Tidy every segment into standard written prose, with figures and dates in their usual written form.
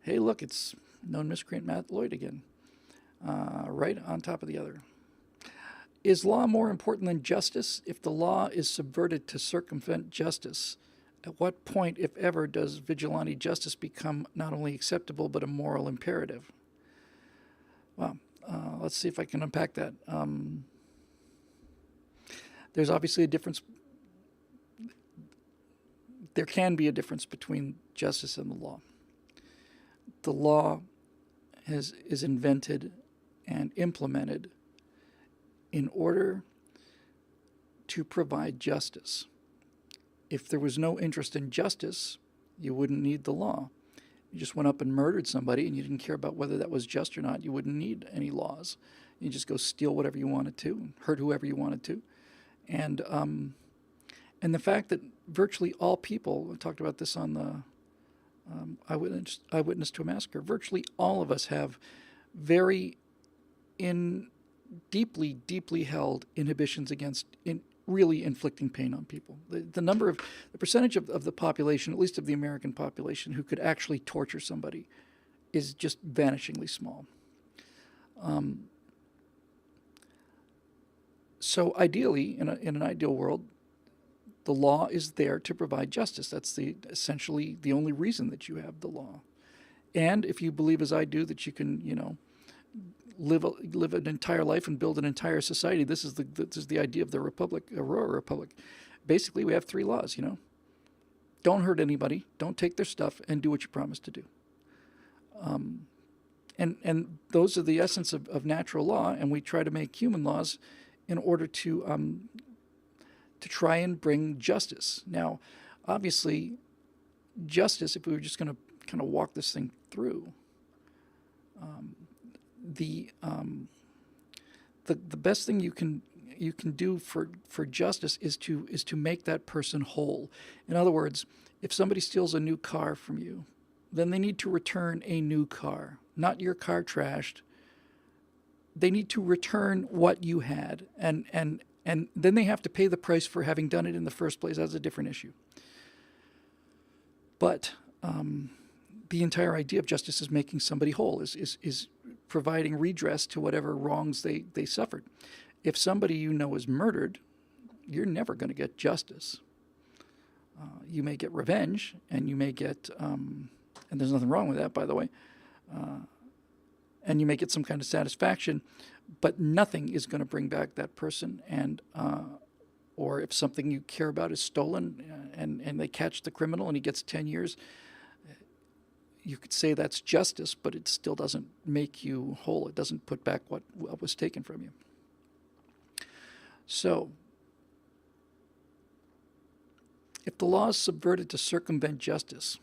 Hey, look, it's known miscreant Matt Lloyd again, right on top of the other. Is law more important than justice? If the law is subverted to circumvent justice, at what point, if ever, does vigilante justice become not only acceptable but a moral imperative? Well, let's see if I can unpack that. There's obviously a difference. There can be a difference between justice and the law. The law is invented and implemented in order to provide justice. If there was no interest in justice, you wouldn't need the law. You just went up and murdered somebody and you didn't care about whether that was just or not, you wouldn't need any laws. You just go steal whatever you wanted to and hurt whoever you wanted to. And the fact that virtually all people, I talked about this on the Eyewitness to a Massacre, virtually all of us have very deeply, deeply held inhibitions against really inflicting pain on people. The percentage of the population, at least of the American population, who could actually torture somebody is just vanishingly small. So ideally, in an ideal world, the law is there to provide justice. That's essentially the only reason that you have the law. And if you believe, as I do, that you can, live an entire life and build an entire society. This is the idea of the republic, Aurora Republic. Basically, we have 3 laws. Don't hurt anybody, don't take their stuff, and do what you promised to do. And those are the essence of natural law. And we try to make human laws in order to try and bring justice. Now, obviously, justice. If we were just going to kind of walk this thing through. The best thing you can do for justice is to make that person whole. In other words, if somebody steals a new car from you, then they need to return a new car, not your car trashed. They need to return what you had, and then they have to pay the price for having done it in the first place. That's a different issue. But the entire idea of justice is making somebody whole, is providing redress to whatever wrongs they suffered. If somebody is murdered, you're never going to get justice. You may get revenge, and you may get, and there's nothing wrong with that, by the way, and you may get some kind of satisfaction, but nothing is going to bring back that person. And or if something you care about is stolen, and they catch the criminal and he gets 10 years, you could say that's justice, but it still doesn't make you whole. It doesn't put back what was taken from you. So, if the law is subverted to circumvent justice,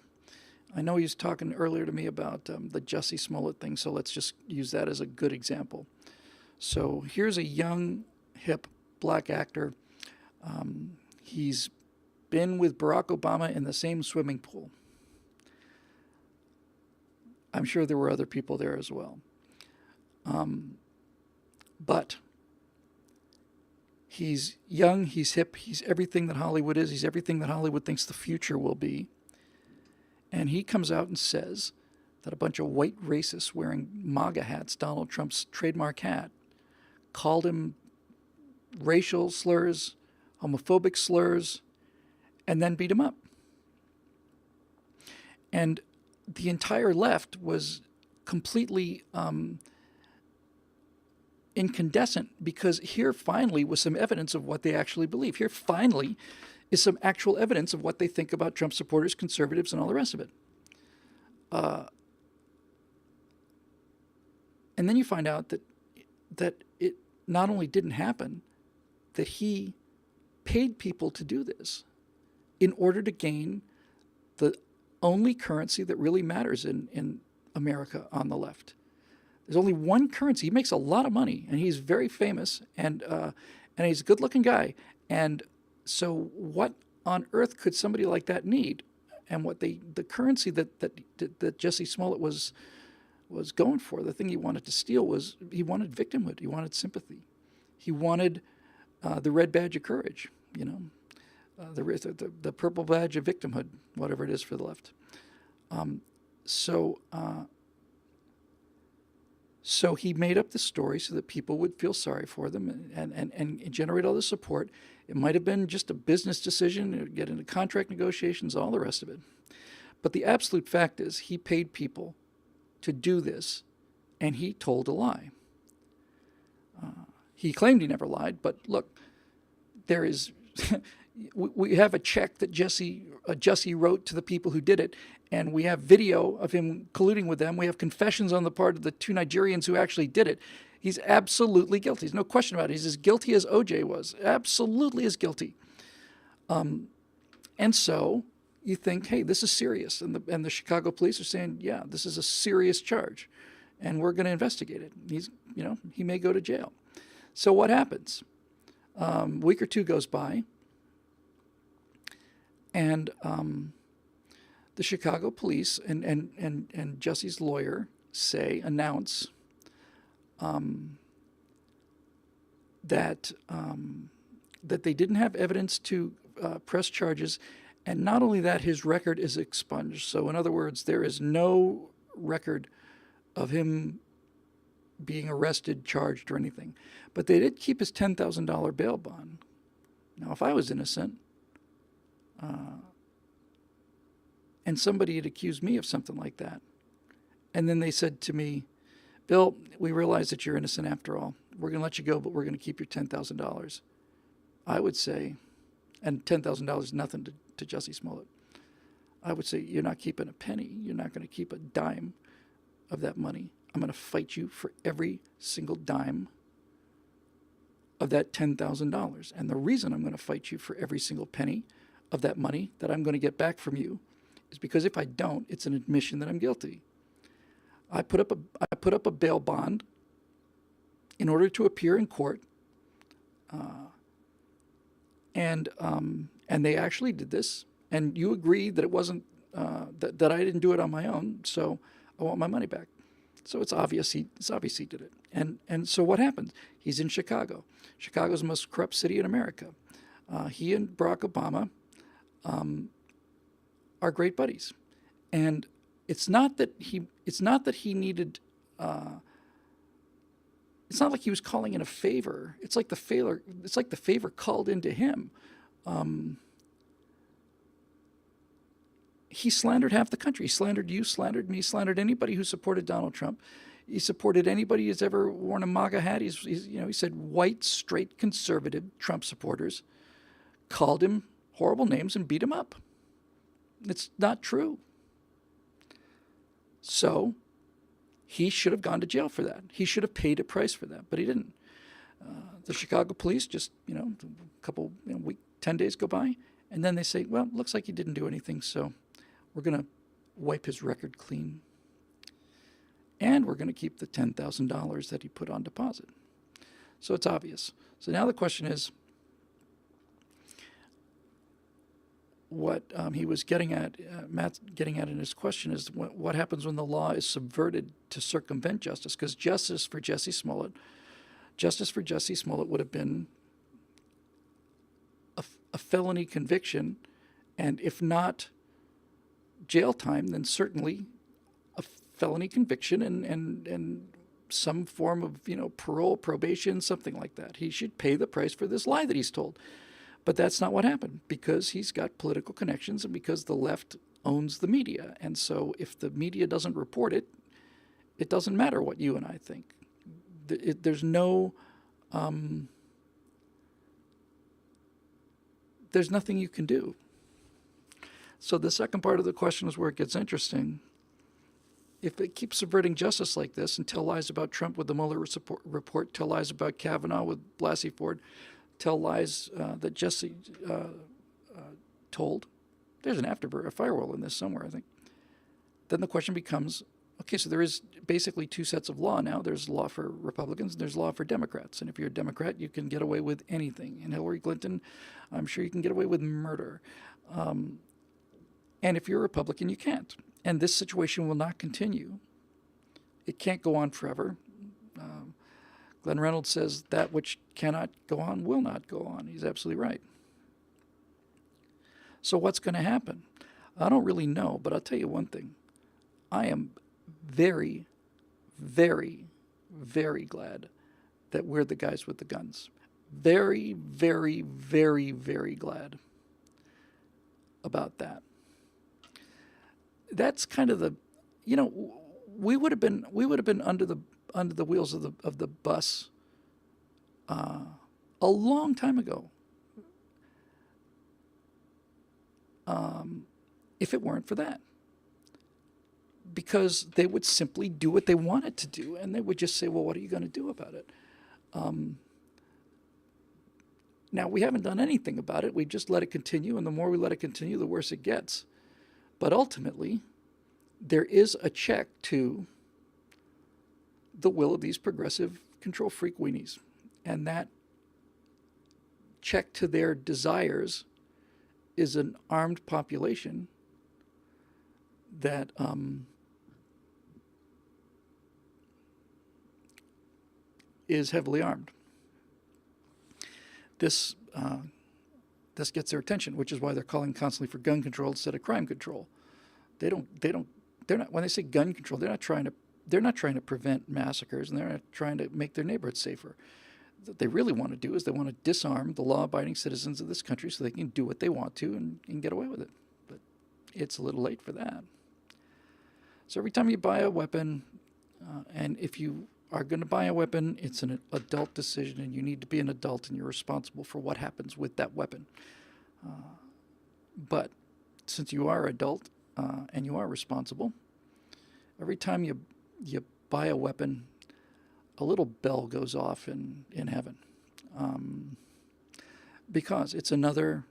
I know he was talking earlier to me about the Jussie Smollett thing, so let's just use that as a good example. So here's a young, hip, black actor. He's been with Barack Obama in the same swimming pool. I'm sure there were other people there as well. But he's young, he's hip, he's everything that Hollywood is, he's everything that Hollywood thinks the future will be. And he comes out and says that a bunch of white racists wearing MAGA hats, Donald Trump's trademark hat, called him racial slurs, homophobic slurs, and then beat him up. And the entire left was completely incandescent, because here finally was some evidence of what they actually believe. Here finally is some actual evidence of what they think about Trump supporters, conservatives, and all the rest of it. And then you find out that it not only didn't happen, that he paid people to do this in order to gain the only currency that really matters in America on the left. There's only one currency. He makes a lot of money, and he's very famous, and he's a good-looking guy. And so what on earth could somebody like that need? And what the currency that Jussie Smollett was going for, the thing he wanted to steal, was he wanted victimhood. He wanted sympathy. He wanted the red badge of courage, the purple badge of victimhood, whatever it is for the left. so so he made up the story so that people would feel sorry for them and generate all the support. It might have been just a business decision, get into contract negotiations, all the rest of it. But the absolute fact is he paid people to do this, and he told a lie. He claimed he never lied, but look, there is we have a check that Jesse wrote to the people who did it, and we have video of him colluding with them. We have confessions on the part of the two Nigerians who actually did it. He's absolutely guilty. There's no question about it. He's as guilty as OJ was. Absolutely as guilty. And so you think, hey, this is serious. And the Chicago police are saying, yeah, this is a serious charge, and we're going to investigate it. He may go to jail. So what happens? A week or two goes by, and the Chicago police and Jesse's lawyer announce that they didn't have evidence to press charges, and not only that, his record is expunged. So in other words, there is no record of him being arrested, charged, or anything. But they did keep his $10,000 bail bond. Now, if I was innocent, and somebody had accused me of something like that, and then they said to me, Bill, we realize that you're innocent after all. We're going to let you go, but we're going to keep your $10,000. I would say, and $10,000 is nothing to Jussie Smollett. I would say, you're not keeping a penny. You're not going to keep a dime of that money. I'm going to fight you for every single dime of that $10,000. And the reason I'm going to fight you for every single penny of that money that I'm going to get back from you is because if I don't, it's an admission that I'm guilty. I put up a bail bond in order to appear in court, and they actually did this. And you agree that it wasn't that I didn't do it on my own, so I want my money back. So it's obvious he did it. And so what happens? He's in Chicago. Chicago's the most corrupt city in America. He and Barack Obama are great buddies, and it's not that he needed. It's not like he was calling in a favor. It's like the favor called into him. He slandered half the country. He slandered you, slandered me, slandered anybody who supported Donald Trump. He supported anybody who's ever worn a MAGA hat. He said white, straight, conservative Trump supporters called him horrible names and beat him up. It's not true. So he should have gone to jail for that. He should have paid a price for that, but he didn't. The Chicago police just, a couple, 10 days go by, and then they say, well, looks like he didn't do anything, so we're going to wipe his record clean. And we're going to keep the $10,000 that he put on deposit. So it's obvious. So now the question is, what he was getting at, Matt's getting at in his question is what happens when the law is subverted to circumvent justice? Because justice for Jussie Smollett would have been a felony conviction, and if not jail time, then certainly a felony conviction and some form of parole, probation, something like that. He should pay the price for this lie that he's told. But that's not what happened, because he's got political connections and because the left owns the media. And so if the media doesn't report it, it doesn't matter what you and I think. There's nothing you can do. So the second part of the question is where it gets interesting. If it keeps subverting justice like this and tell lies about Trump with the Mueller report, tell lies about Kavanaugh with Blasey Ford, tell lies that Jesse told. There's a firewall in this somewhere, I think. Then the question becomes, okay, so there is basically two sets of law now. There's law for Republicans and there's law for Democrats. And if you're a Democrat, you can get away with anything. And Hillary Clinton, I'm sure you can get away with murder. And if you're a Republican, you can't. And this situation will not continue. It can't go on forever. Glenn Reynolds says that which cannot go on will not go on. He's absolutely right. So what's going to happen? I don't really know, but I'll tell you one thing. I am very, very, very glad that we're the guys with the guns. Very, very, very, very glad about that. That's kind of the, we would have been under the wheels of the bus a long time ago, if it weren't for that. Because they would simply do what they wanted to do, and they would just say, well, what are you going to do about it? Now, we haven't done anything about it. We just let it continue, and the more we let it continue, the worse it gets. But ultimately, there is a check to the will of these progressive control freak weenies. And that check to their desires is an armed population that is heavily armed. This gets their attention, which is why they're calling constantly for gun control instead of crime control. They're not, when they say gun control, they're not trying to prevent massacres, and they're not trying to make their neighborhoods safer. What they really want to do is they want to disarm the law-abiding citizens of this country so they can do what they want to and get away with it. But it's a little late for that. So every time you buy a weapon, and if you are going to buy a weapon, it's an adult decision, and you need to be an adult, and you're responsible for what happens with that weapon. But since you are adult and you are responsible, every time you buy a weapon, a little bell goes off in heaven, because it's another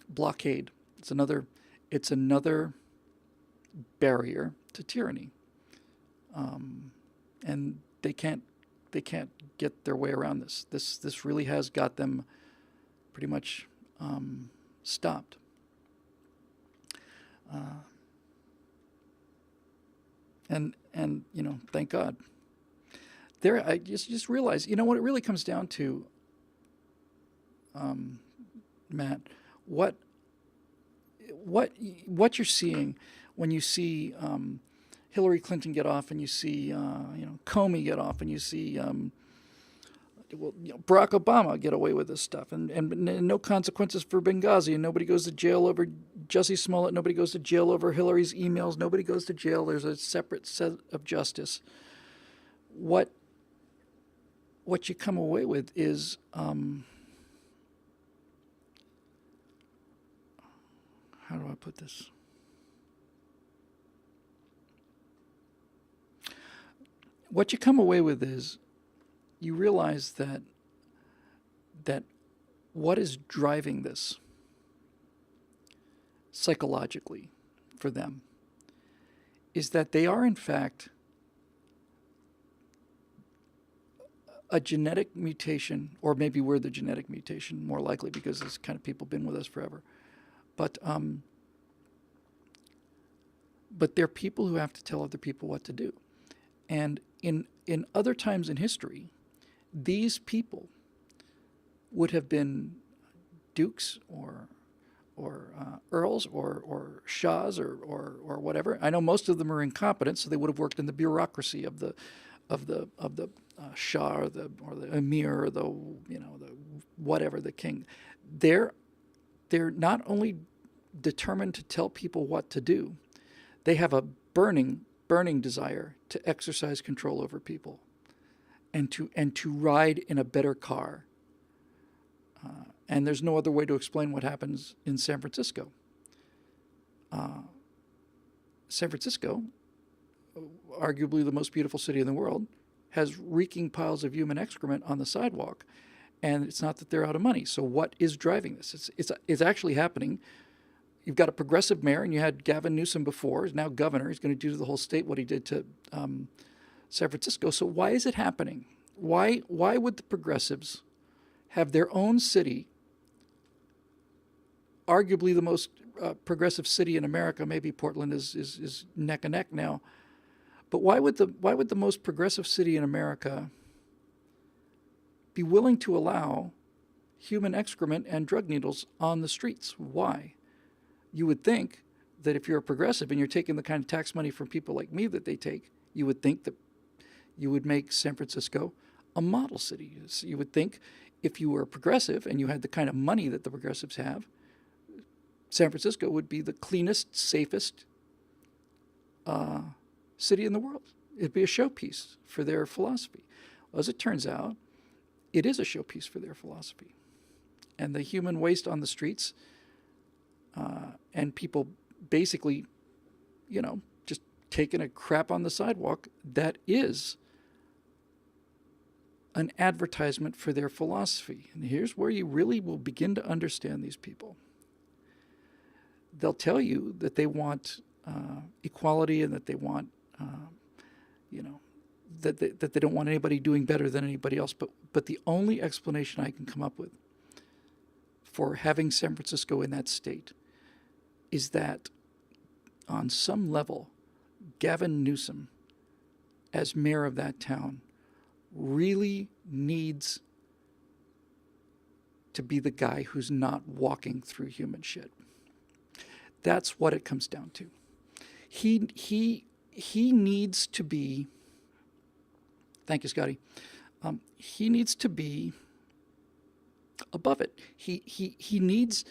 blockade. It's another barrier to tyranny, and they can't get their way around this. This really has got them pretty much stopped. And thank God. There, I just realized, what it really comes down to, Matt, what you're seeing when you see Hillary Clinton get off, and you see Comey get off, and you see Barack Obama get away with this stuff, and no consequences for Benghazi, and nobody goes to jail over Jussie Smollett, nobody goes to jail over Hillary's emails, nobody goes to jail. There's a separate set of justice. What you come away with is how do I put this? What you come away with is you realize that what is driving this psychologically for them is that they are, in fact, a genetic mutation, or maybe we're the genetic mutation, more likely, because this kind of people have been with us forever. But they're people who have to tell other people what to do. And in other times in history, these people would have been dukes or earls or shahs or whatever. I know most of them are incompetent, so they would have worked in the bureaucracy of the shah or the emir or the whatever, the king. They're not only determined to tell people what to do, they have a burning desire to exercise control over people and to ride in a better car. And there's no other way to explain what happens in San Francisco. San Francisco, arguably the most beautiful city in the world, has reeking piles of human excrement on the sidewalk, and it's not that they're out of money. So what is driving this? It's actually happening. You've got a progressive mayor, and you had Gavin Newsom before. He's now governor. He's going to do to the whole state what he did to San Francisco. So why is it happening? Why would the progressives have their own city, arguably the most progressive city in America? Maybe Portland is neck and neck now. But why would the most progressive city in America be willing to allow human excrement and drug needles on the streets. Why? You would think that if you're a progressive and you're taking the kind of tax money from people like me that they take, you would think that you would make San Francisco a model city. You would think if you were a progressive and you had the kind of money that the progressives have, San Francisco would be the cleanest, safest city in the world. It'd be a showpiece for their philosophy. Well, as it turns out, it is a showpiece for their philosophy. And the human waste on the streets and people basically, just taking a crap on the sidewalk, that is an advertisement for their philosophy. And here's where you really will begin to understand these people. They'll tell you that they want equality and that they want, that they don't want anybody doing better than anybody else. But the only explanation I can come up with for having San Francisco in that state is that on some level, Gavin Newsom, as mayor of that town, really needs to be the guy who's not walking through human shit. That's what it comes down to. He needs to be. Thank you, Scotty. He needs to be above it. He needs,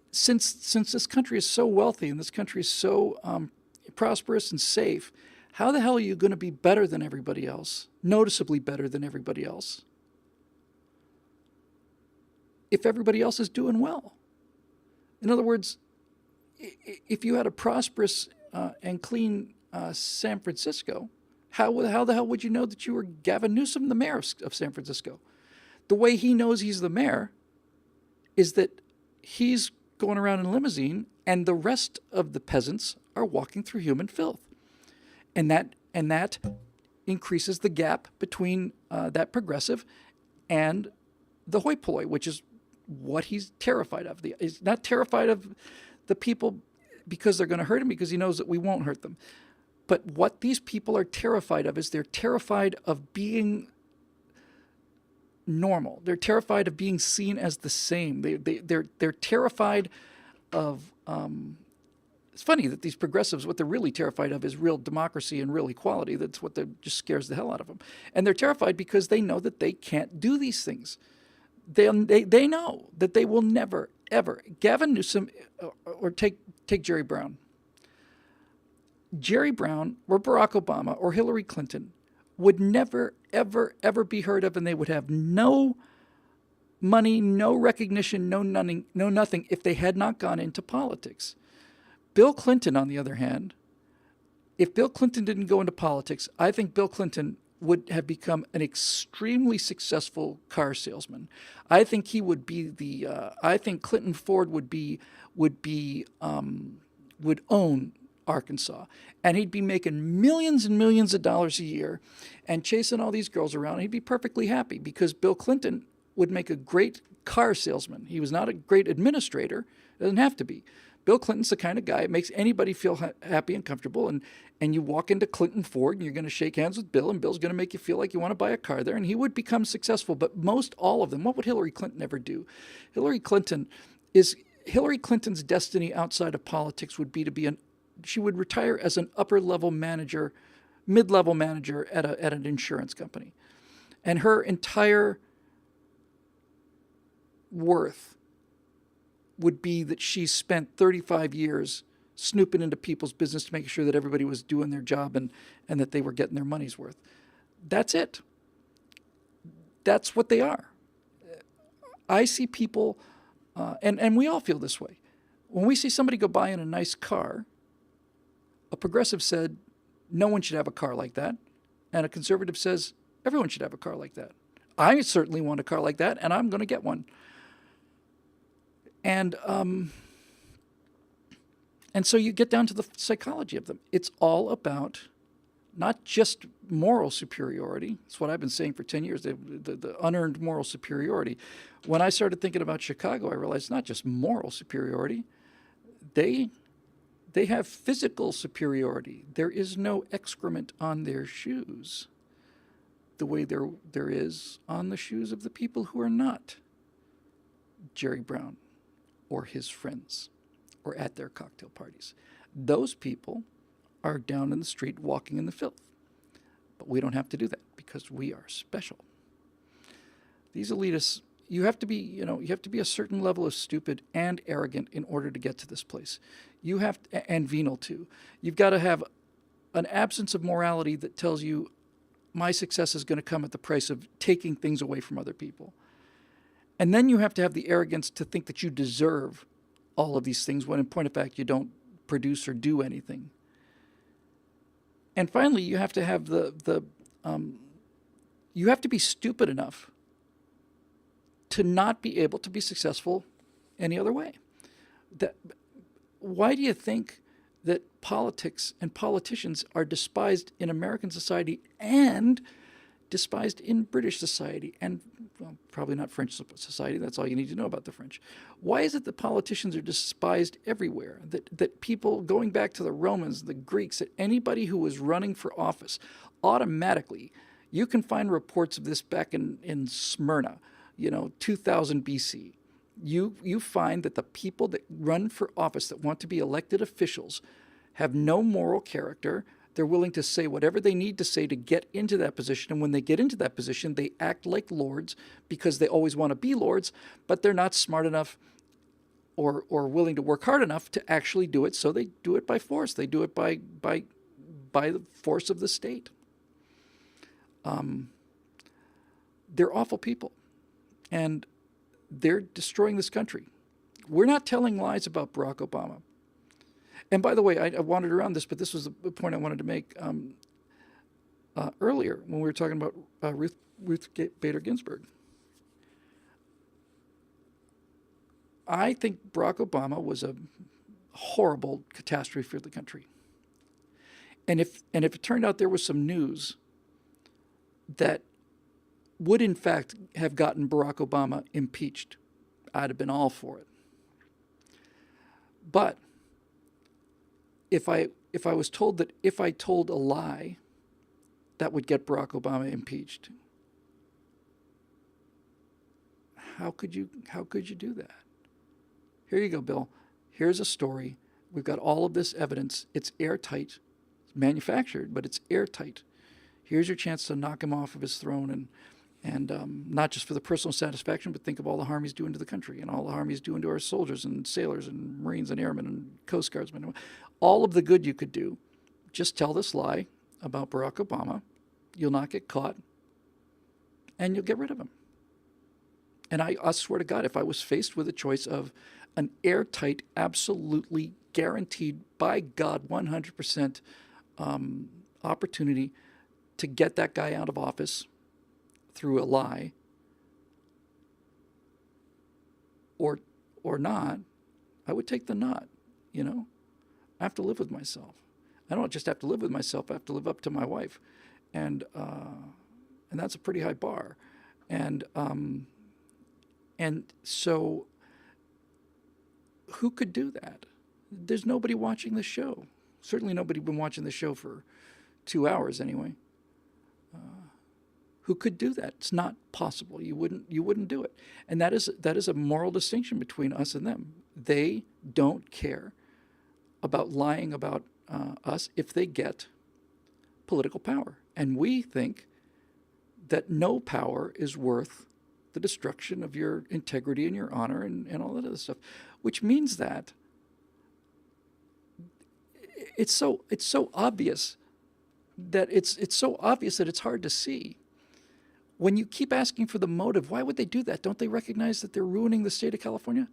since this country is so wealthy and this country is so prosperous and safe, how the hell are you going to be better than everybody else, noticeably better than everybody else, if everybody else is doing well? In other words, if you had a prosperous and clean San Francisco, how the hell would you know that you were Gavin Newsom, the mayor of San Francisco? The way he knows he's the mayor is that he's going around in a limousine and the rest of the peasants are walking through human filth. And that increases the gap between that progressive and the hoi polloi, which is what he's terrified of. He's not terrified of the people because they're going to hurt him, because he knows that we won't hurt them. But what these people are terrified of is they're terrified of being normal. They're terrified of being seen as the same. They're terrified of. It's funny that these progressives, what they're really terrified of is real democracy and real equality. That's what just scares the hell out of them. And they're terrified because they know that they can't do these things. They know that they will never, ever. Gavin Newsom, or take Jerry Brown. Jerry Brown or Barack Obama or Hillary Clinton would never, ever, ever be heard of, and they would have no money, no recognition, no nothing if they had not gone into politics. Bill Clinton, on the other hand, if Bill Clinton didn't go into politics, I think Bill Clinton would have become an extremely successful car salesman. I think he would be I think Clinton Ford would own Arkansas, and he'd be making millions and millions of dollars a year and chasing all these girls around. And he'd be perfectly happy because Bill Clinton would make a great car salesman. He was not a great administrator. Doesn't have to be. Bill Clinton's the kind of guy that makes anybody feel happy and comfortable. And you walk into Clinton Ford and you're going to shake hands with Bill, and Bill's going to make you feel like you want to buy a car there, and he would become successful. But most all of them, what would Hillary Clinton ever do? Hillary Clinton's destiny outside of politics would be to she would retire as an upper-level manager, mid-level manager at an insurance company. And her entire worth would be that she spent 35 years snooping into people's business to make sure that everybody was doing their job and that they were getting their money's worth. That's it. That's what they are. I see people, and we all feel this way. When we see somebody go by in a nice car, a progressive said, no one should have a car like that. And a conservative says, everyone should have a car like that. I certainly want a car like that, and I'm going to get one. And so you get down to the psychology of them. It's all about not just moral superiority. That's what I've been saying for 10 years, the unearned moral superiority. When I started thinking about Chicago, I realized it's not just moral superiority. They have physical superiority. There is no excrement on their shoes the way there is on the shoes of the people who are not Jerry Brown or his friends or at their cocktail parties. Those people are down in the street walking in the filth. But we don't have to do that because we are special. These elitists, you have to be a certain level of stupid and arrogant in order to get to this place. You have to, and venal too. You've got to have an absence of morality that tells you my success is going to come at the price of taking things away from other people. And then you have to have the arrogance to think that you deserve all of these things when in point of fact you don't produce or do anything. And finally, you have to have you have to be stupid enough to not be able to be successful any other way. Why do you think that politics and politicians are despised in American society and despised in British society and probably not French society? That's all you need to know about the French. Why is it that politicians are despised everywhere? That people, going back to the Romans, the Greeks, that anybody who was running for office, automatically, you can find reports of this back in Smyrna, 2000 BC. You find that the people that run for office, that want to be elected officials, have no moral character. They're willing to say whatever they need to say to get into that position. And when they get into that position, they act like lords because they always want to be lords, but they're not smart enough or willing to work hard enough to actually do it. So they do it by force. They do it by the force of the state. They're awful people. And they're destroying this country. We're not telling lies about Barack Obama. And by the way, I wandered around this, but this was the point I wanted to make earlier when we were talking about Ruth Bader Ginsburg. I think Barack Obama was a horrible catastrophe for the country. And if it turned out there was some news that would in fact have gotten Barack Obama impeached, I'd have been all for it. But if I was told that if I told a lie, that would get Barack Obama impeached, how could you do that? Here you go, Bill. Here's a story. We've got all of this evidence. It's airtight. It's manufactured, but it's airtight. Here's your chance to knock him off of his throne and not just for the personal satisfaction, but think of all the harm he's doing to the country and all the harm he's doing to our soldiers and sailors and Marines and airmen and Coast Guardsmen. All of the good you could do. Just tell this lie about Barack Obama. You'll not get caught. And you'll get rid of him. And I swear to God, if I was faced with a choice of an airtight, absolutely guaranteed, by God, 100% opportunity to get that guy out of office through a lie, or not, I would take the not, I have to live with myself. I don't just have to live with myself, I have to live up to my wife. And that's a pretty high bar. And so who could do that? There's nobody watching the show. Certainly nobody been watching the show for 2 hours anyway. Who could do that? It's not possible. You wouldn't do it. And that is a moral distinction between us and them. They don't care about lying about us if they get political power. And we think that no power is worth the destruction of your integrity and your honor and all that other stuff, which means that it's so obvious that it's so obvious that it's hard to see. When you keep asking for the motive, why would they do that? Don't they recognize that they're ruining the state of California?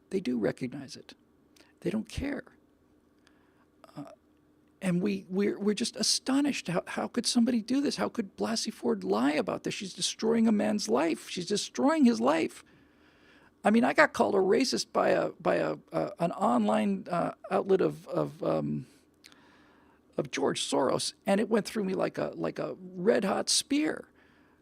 They do recognize it. They don't care. And we're just astonished. How could somebody do this? How could Blasey Ford lie about this? She's destroying a man's life. She's destroying his life. I mean, I got called a racist by an online outlet of George Soros, and it went through me like a red hot spear.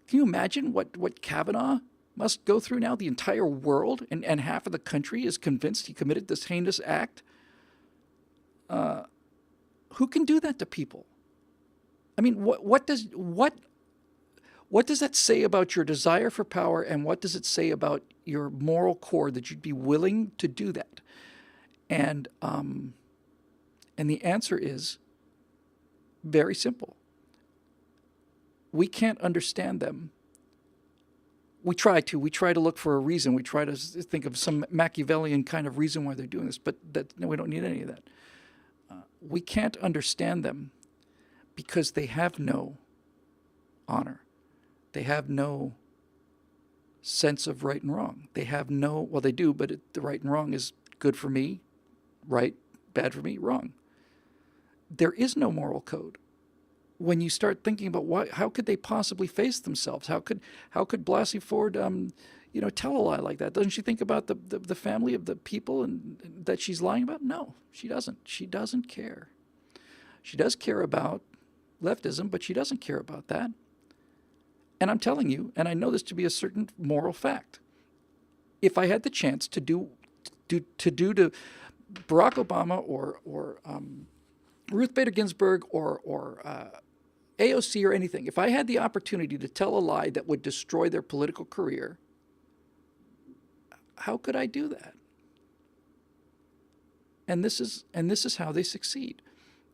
Can you imagine what Kavanaugh must go through now? The entire world and half of the country is convinced he committed this heinous act. Who can do that to people? I mean, what What does that say about your desire for power, and what does it say about your moral core that you'd be willing to do that? And the answer is very simple. We can't understand them. We try to look for a reason. We try to think of some Machiavellian kind of reason why they're doing this, but no, we don't need any of that. We can't understand them because they have no honor. They have no sense of right and wrong. They have no, well, they do, but the right and wrong is good for me, right, bad for me, wrong. There is no moral code. When you start thinking about how could they possibly face themselves? How could Blasey Ford, tell a lie like that? Doesn't she think about the family of the people and that she's lying about? No, she doesn't. She doesn't care. She does care about leftism, but she doesn't care about that. And I'm telling you, and I know this to be a certain moral fact, if I had the chance to do to Barack Obama or Ruth Bader Ginsburg or AOC or anything, if I had the opportunity to tell a lie that would destroy their political career, how could I do that? And this is how they succeed.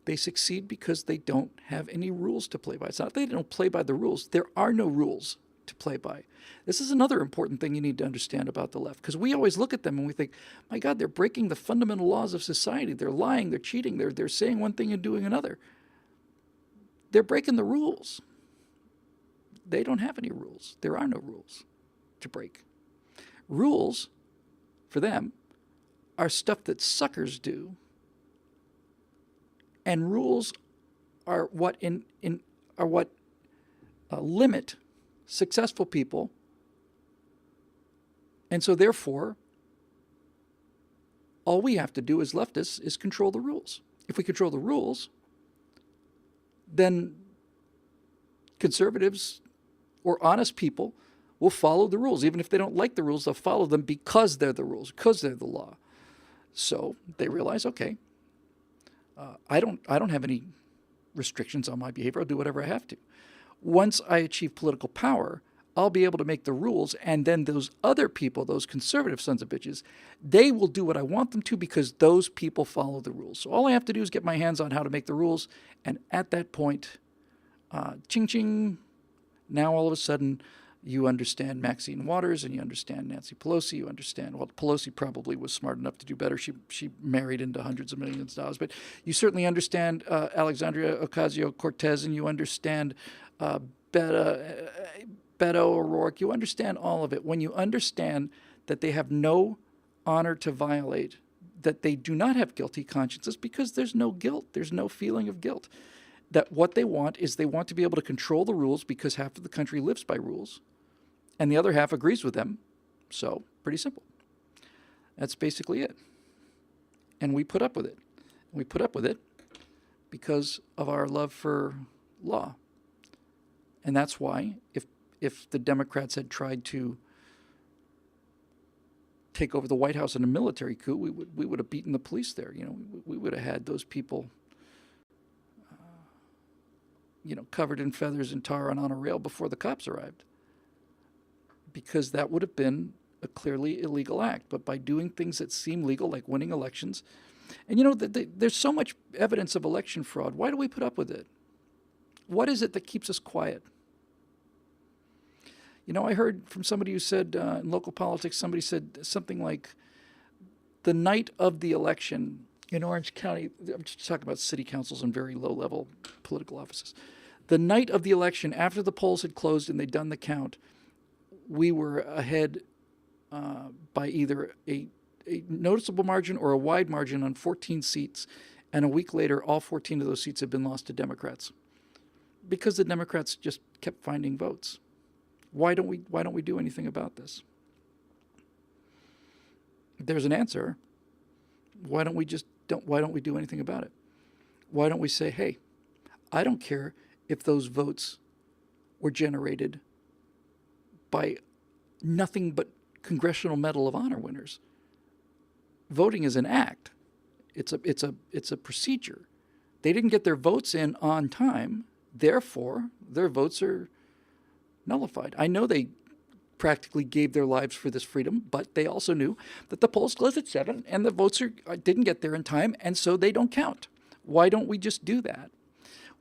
They succeed because they don't have any rules to play by. It's not that they don't play by the rules. There are no rules to play by. This is another important thing you need to understand about the left, because we always look at them and we think, my God, they're breaking the fundamental laws of society. They're lying, they're cheating, they're saying one thing and doing another. They're breaking the rules. They don't have any rules. There are no rules to break. Rules, for them, are stuff that suckers do. And rules are what limit successful people. And so therefore, all we have to do as leftists is control the rules. If we control the rules, then conservatives or honest people will follow the rules. Even if they don't like the rules, they'll follow them because they're the rules, because they're the law. So they realize, okay, I don't have any restrictions on my behavior. I'll do whatever I have to. Once I achieve political power, I'll be able to make the rules, and then those other people, those conservative sons of bitches, they will do what I want them to because those people follow the rules. So all I have to do is get my hands on how to make the rules, and at that point, ching ching, now all of a sudden you understand Maxine Waters and you understand Nancy Pelosi. You understand, well, Pelosi probably was smart enough to do better. She married into hundreds of millions of dollars. But you certainly understand Alexandria Ocasio-Cortez, and you understand Beto O'Rourke. You understand all of it. When you understand that they have no honor to violate, that they do not have guilty consciences because there's no guilt. There's no feeling of guilt. That what they want is they want to be able to control the rules because half of the country lives by rules and the other half agrees with them. So, pretty simple. That's basically it. And we put up with it. We put up with it because of our love for law. And that's why if the Democrats had tried to take over the White House in a military coup, we would have beaten the police there. We would have had those people covered in feathers and tar and on a rail before the cops arrived, because that would have been a clearly illegal act. But by doing things that seem legal, like winning elections, and there's so much evidence of election fraud. Why do we put up with it? What is it that keeps us quiet? I heard from somebody who said in local politics, somebody said something like, the night of the election in Orange County, I'm just talking about city councils and very low-level political offices. The night of the election, after the polls had closed and they'd done the count, we were ahead by either a noticeable margin or a wide margin on 14 seats, and a week later, all 14 of those seats had been lost to Democrats because the Democrats just kept finding votes. Why don't we do anything about this? There's an answer. Why don't we do anything about it? Why don't we say, hey, I don't care if those votes were generated by nothing but Congressional Medal of Honor winners. Voting is an act. It's a procedure. They didn't get their votes in on time. Therefore, their votes are nullified. I know they practically gave their lives for this freedom, but they also knew that the polls closed at 7 and the votes didn't get there in time, and so they don't count. Why don't we just do that?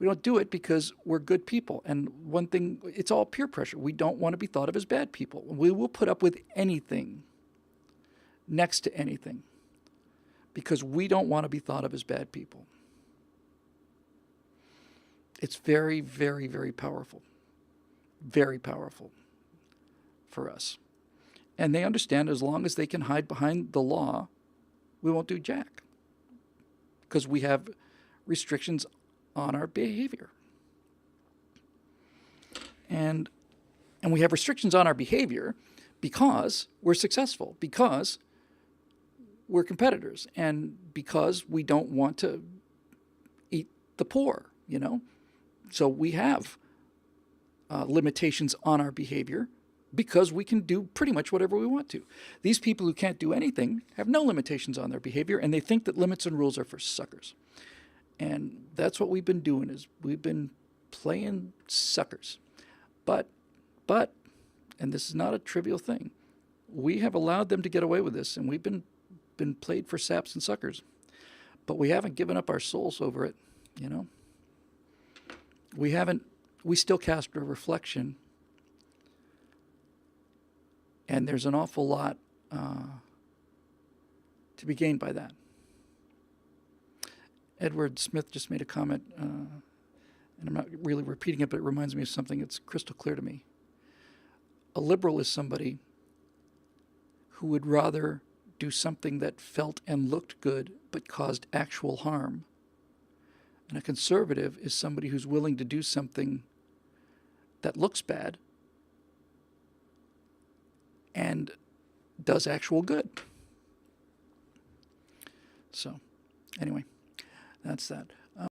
We don't do it because we're good people. And one thing, it's all peer pressure. We don't want to be thought of as bad people. We will put up with anything, next to anything, because we don't want to be thought of as bad people. It's very, very, very powerful. Very powerful for us. And they understand as long as they can hide behind the law, we won't do jack. Because we have restrictions on our behavior. And we have restrictions on our behavior because we're successful, because we're competitors, and because we don't want to eat the poor, you know? So we have limitations on our behavior because we can do pretty much whatever we want to. These people who can't do anything have no limitations on their behavior, and they think that limits and rules are for suckers. And that's what we've been doing, is we've been playing suckers. But, and this is not a trivial thing, we have allowed them to get away with this, and we've been played for saps and suckers. But we haven't given up our souls over it, you know? We still cast a reflection, and there's an awful lot to be gained by that. Edward Smith just made a comment, and I'm not really repeating it, but it reminds me of something that's crystal clear to me. A liberal is somebody who would rather do something that felt and looked good but caused actual harm. And a conservative is somebody who's willing to do something that looks bad and does actual good. So, anyway, that's that.